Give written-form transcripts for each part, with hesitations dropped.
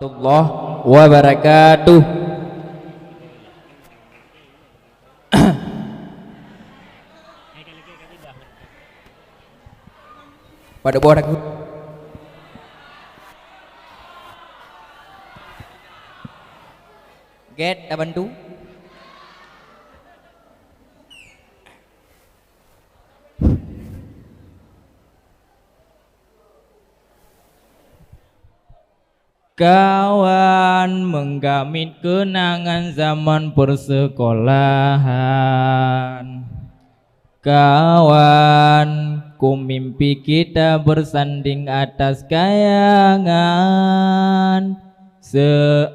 warahmatullahi wabarakatuh. Pada bawah aku get dah bantu. Kawan menggamit kenangan zaman persekolahan. Kawan, ku mimpi kita bersanding atas kayangan. Seakan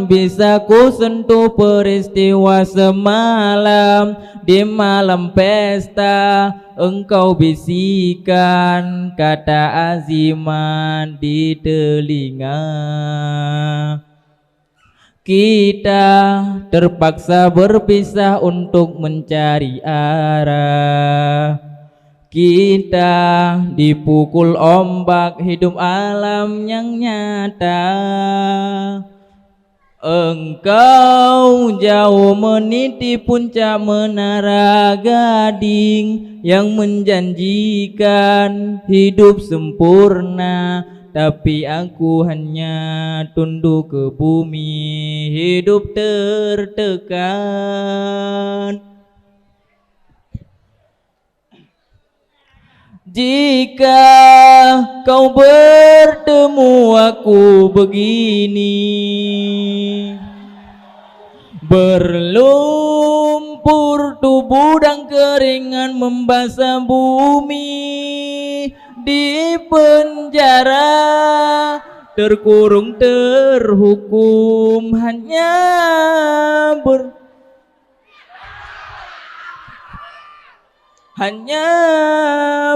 bisa ku sentuh peristiwa semalam. Di malam pesta engkau bisikan kata azimat di telinga. Kita terpaksa berpisah untuk mencari arah. Kita dipukul ombak hidup alam yang nyata. Engkau jauh meniti puncak menara gading yang menjanjikan hidup sempurna. Tapi aku hanya tunduk ke bumi, hidup tertekan. Jika kau bertemu aku begini, berlumpur tubuh dan keringan membasah bumi. Di penjara terkurung terhukum hanya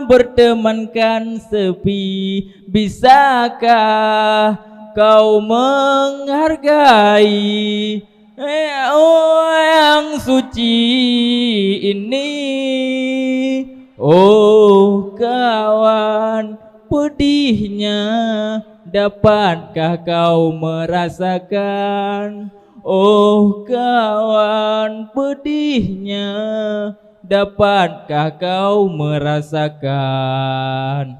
bertemankan sepi. Bisakah kau menghargai yang suci ini? Oh kawan, pedihnya dapatkah kau merasakan? Oh kawan, pedihnya dapatkah kau merasakan?